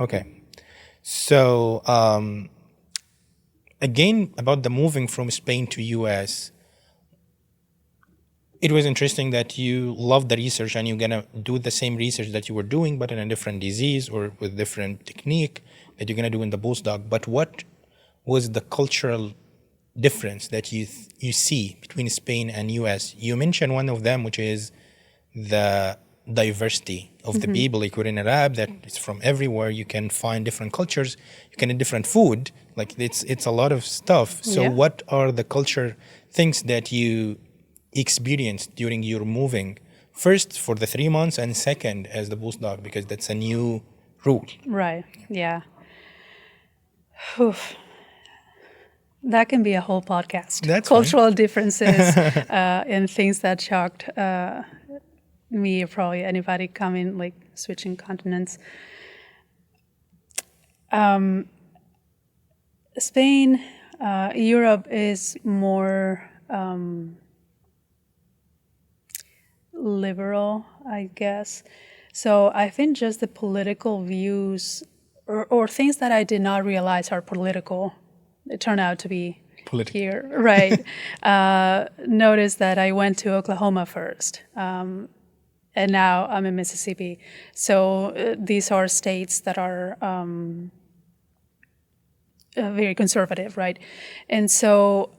Okay. So again, about the moving from Spain to US, it was interesting that you love the research and you're gonna do the same research that you were doing, but in a different disease or with different technique that you're gonna do in the postdoc. But what was the cultural difference that you see between Spain and US? You mentioned one of them, which is the diversity of the people. Like we're in Arab, that it's from everywhere. You can find different cultures. You can eat different food. Like it's a lot of stuff. So what are the culture things that you experienced during your moving? First, for the 3 months, and second, as the postdoc, because that's a new rule. Right. Yeah. Oof. That can be a whole podcast. That's cultural fine. differences and things that shocked me or probably anybody coming, like switching continents. Spain, Europe is more liberal, I guess. So I think just the political views or things that I did not realize are political, it turned out to be here. Right. Notice that I went to Oklahoma first. And now I'm in Mississippi. So these are states that are very conservative, right? And so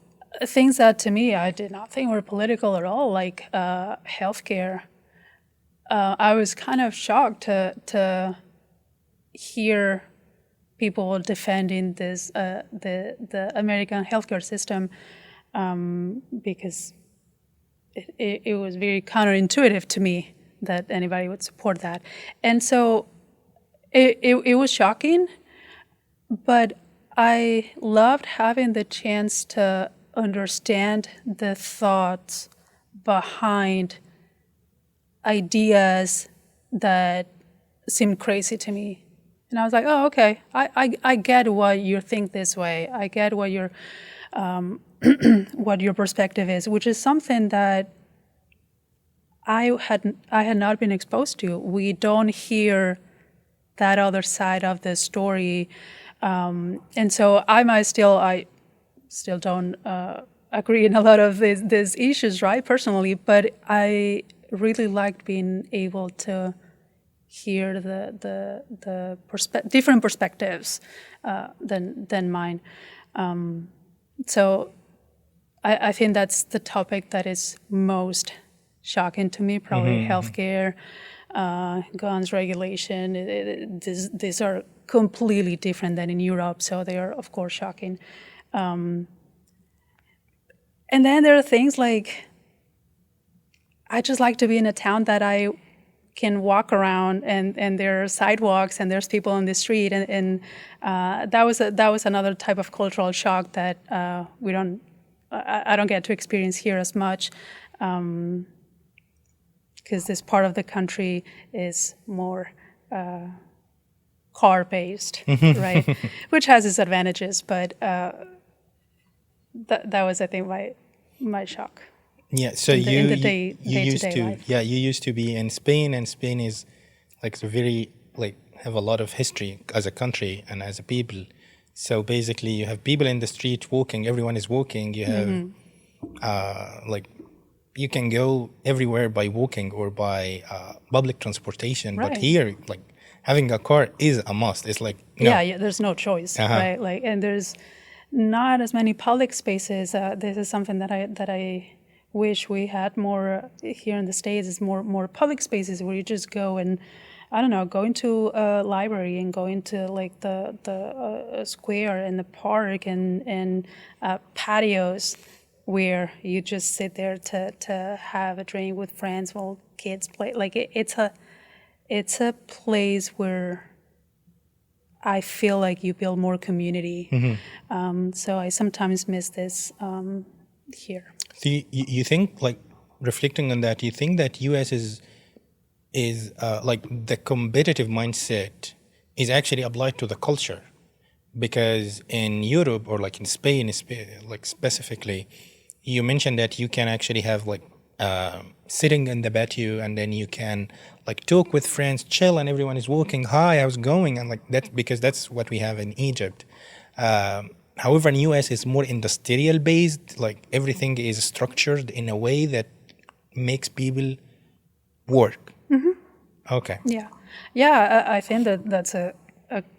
things that to me I did not think were political at all, like healthcare. I was kind of shocked to hear people defending this the American healthcare system because it was very counterintuitive to me that anybody would support that. And so it was shocking, but I loved having the chance to understand the thoughts behind ideas that seemed crazy to me. And I was like, oh, okay, I get why you think this way. I get what your what your perspective is, which is something that I had not been exposed to. We don't hear that other side of the story, and so I still don't agree in a lot of these issues, right? Personally, but I really liked being able to hear the different perspectives than mine. So I think that's the topic that is most shocking to me, probably healthcare, guns regulation. These are completely different than in Europe, so they are, of course, shocking. And then there are things like, I just like to be in a town that I can walk around and there are sidewalks and there's people on the street, and that was another type of cultural shock that I don't get to experience here as much, because this part of the country is more car-based, right? Which has its advantages, but that was, I think, my shock. Yeah, so in the you used day-to-day to life. you used to be in Spain, and Spain is like very like have a lot of history as a country and as a people. So basically, you have people in the street walking. Everyone is walking. You have like you can go everywhere by walking or by public transportation. Right. But here, like having a car is a must. It's like Yeah, there's no choice, right? Like, and there's not as many public spaces. This is something that I wish we had more here in the States. Is more public spaces where you just go and, I don't know, go into a library and go into like the square and the park and patios where you just sit there to have a drink with friends while kids play. Like it's a place where I feel like you build more community. So I sometimes miss this here. So you think, like, reflecting on that, you think that U.S. is like the competitive mindset is actually applied to the culture, because in Europe or like in Spain, like specifically, you mentioned that you can actually have like sitting in the patio, and then you can like talk with friends, chill, and everyone is walking. Hi, how's it going? And like that's because that's what we have in Egypt. However, in US, it's more industrial based. Like everything is structured in a way that makes people work. Okay. Yeah. I think that's a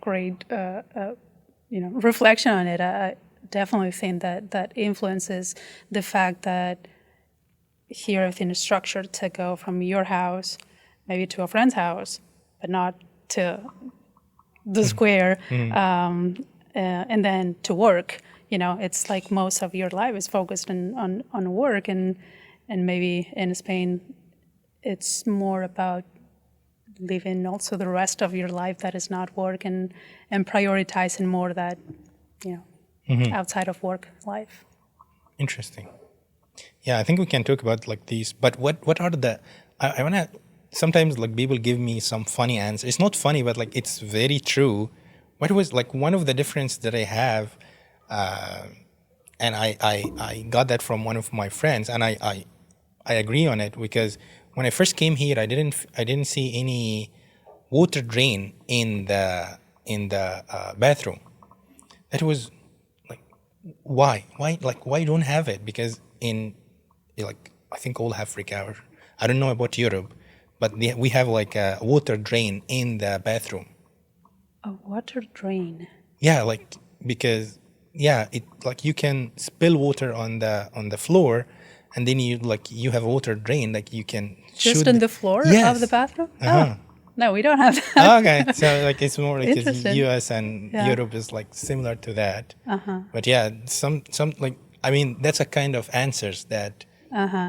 great reflection on it. I definitely think that influences the fact that here everything is structured to go from your house maybe to a friend's house, but not to the square, and then to work. It's like most of your life is focused on work, and maybe in Spain it's more about living also the rest of your life that is not work, and prioritizing more that outside of work life. Interesting. Yeah, I think we can talk about like these, but what are the I want to sometimes like people give me some funny answers. It's not funny, but like it's very true. What was like one of the difference that I have, and I got that from one of my friends, and I agree on it, because when I first came here, I didn't see any water drain in the bathroom. That was like, why don't have it? Because in like I think all Africa, or I don't know about Europe, but we have like a water drain in the bathroom. A water drain? Yeah, like because it like you can spill water on the floor, and then you have a water drain, like you can just on the floor yes. of the bathroom. Uh-huh. Oh, no, we don't have that. Okay, so like it's more like US and Yeah. Europe is like similar to that. But yeah, some like I mean that's a kind of answers that.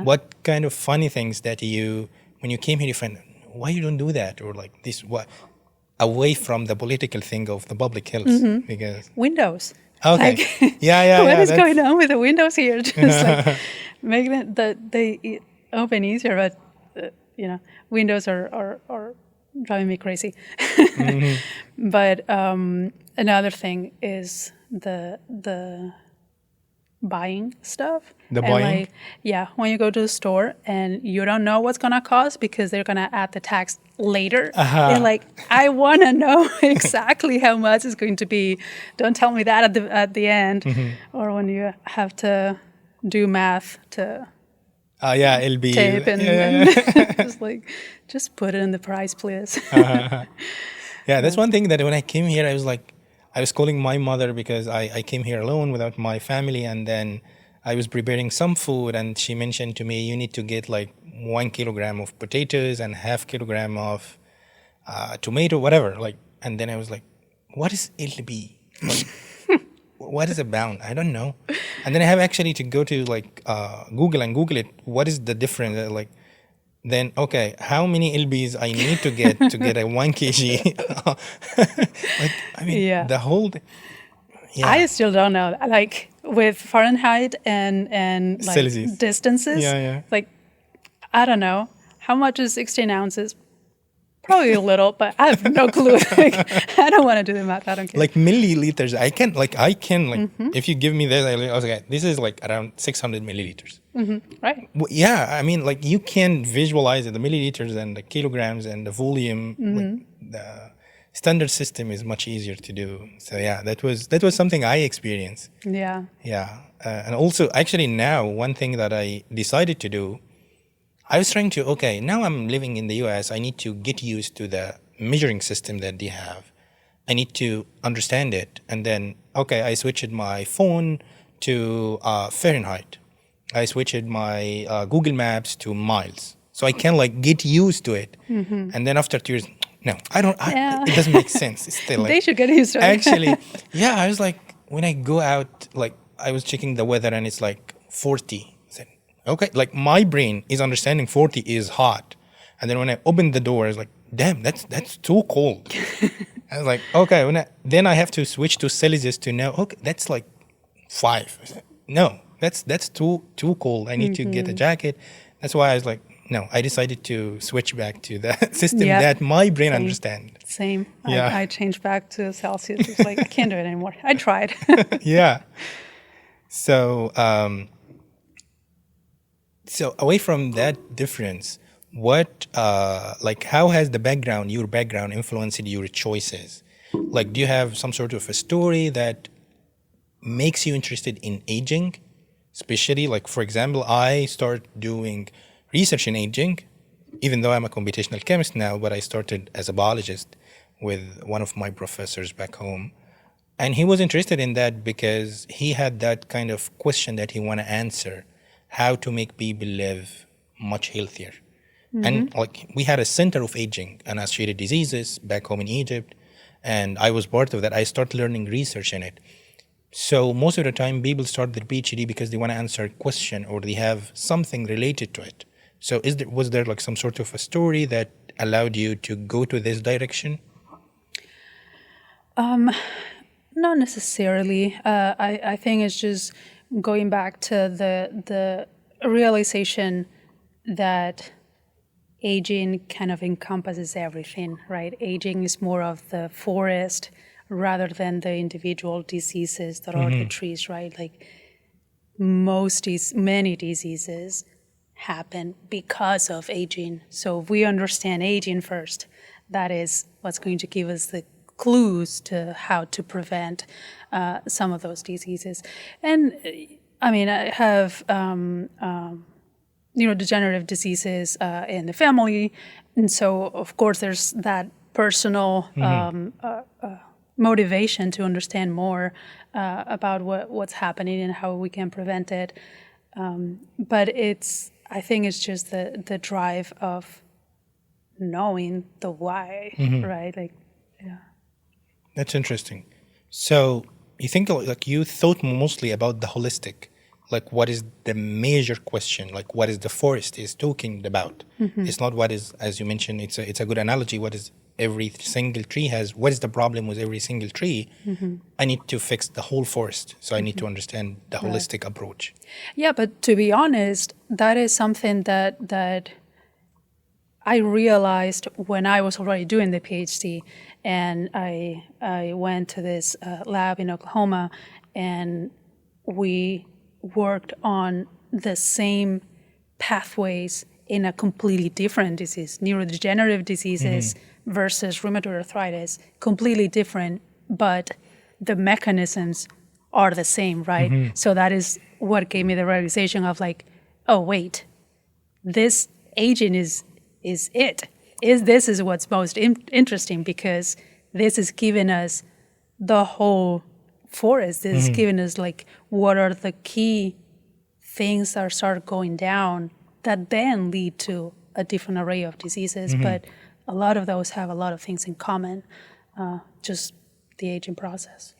What kind of funny things that you when you came here you find why you don't do that, or like this what away from the political thing of the public health, because Windows. okay Like, yeah what is going on with the windows here? Just like making it that they open easier, but windows are driving me crazy. But another thing is the buying stuff. Buying? Like, when you go to the store and you don't know what's gonna cost because they're gonna add the tax later. And like, I wanna know exactly how much it's going to be. Don't tell me that at the end, or when you have to do math to it'll be tape and just like, just put it in the price, please. Yeah, that's one thing that when I came here, I was calling my mother because I came here alone without my family, and then I was preparing some food, and she mentioned to me, you need to get like 1 kilogram of potatoes and half kilogram of tomato, whatever. Like, and then I was like, what is LB? Like, what is a pound? I don't know. And then I have actually to go to like Google and Google it. What is the difference? Like, then okay, how many LBs I need to get a 1 kg? Like, I mean, the whole. Yeah. I still don't know. Like with Fahrenheit and like Celsius. Distances. Yeah. Like, I don't know how much is 16 ounces. Probably a little, but I have no clue. Like, I don't want to do the math. I don't care. Like milliliters, I can if you give me this, I was like, this is like around 600 milliliters. Right. Well, yeah, I mean, like you can visualize it, the milliliters and the kilograms and the volume. Like, the standard system is much easier to do. So yeah, that was something I experienced. Yeah. Yeah, and also actually now one thing that I decided to do. I was trying to, okay, now I'm living in the US, I need to get used to the measuring system that they have. I need to understand it. And then, okay, I switched my phone to Fahrenheit. I switched my Google Maps to miles. So I can like get used to it. And then after 2 years, no, I don't, it doesn't make sense. It's still like, they should get used to it. Actually, yeah, I was like, when I go out, like I was checking the weather and it's like 40. Okay, like my brain is understanding 40 is hot, and then when I opened the door, I was like, "Damn, that's too cold." I was like, "Okay." Then I have to switch to Celsius to know. Okay, that's like 5. I said, no, that's too cold. I need to get a jacket. That's why I was like, no. I decided to switch back to the system that my brain understands. Same. Yeah. I changed back to Celsius. It's like I can't do it anymore. I tried. Yeah. So. So away from that difference, what, like, how has your background influenced your choices? Like, do you have some sort of a story that makes you interested in aging? Especially, like, for example, I start doing research in aging, even though I'm a computational chemist now, but I started as a biologist with one of my professors back home. And he was interested in that because he had that kind of question that he want to answer, how to make people live much healthier. And like, we had a center of aging and associated diseases back home in Egypt, and I was part of that. I started learning research in it. So most of the time, people start their PhD because they want to answer a question or they have something related to it. So was there like some sort of a story that allowed you to go to this direction? Not necessarily. I think it's just going back to the realization that aging kind of encompasses everything, right? Aging is more of the forest rather than the individual diseases that are the trees, right? Like many diseases happen because of aging. So if we understand aging first, that is what's going to give us the clues to how to prevent some of those diseases. And I mean, I have degenerative diseases in the family, and so of course there's that personal motivation to understand more about what's happening and how we can prevent it. But I think it's just the drive of knowing the why, right? Like, yeah. That's interesting. So you think, like, you thought mostly about the holistic, like what is the major question, like what is the forest is talking about. It's not what is, as you mentioned, it's a good analogy. What is every single tree has, what is the problem with every single tree? I need to fix the whole forest. So I need to understand the holistic approach. Yeah, but to be honest, that is something that I realized when I was already doing the PhD, and I went to this lab in Oklahoma, and we worked on the same pathways in a completely different disease, neurodegenerative diseases versus rheumatoid arthritis, completely different, but the mechanisms are the same, right? So that is what gave me the realization of like, oh wait, this aging is this is what's most interesting, because this is giving us the whole forest. This is giving us like what are the key things that start going down that then lead to a different array of diseases. But a lot of those have a lot of things in common, just the aging process.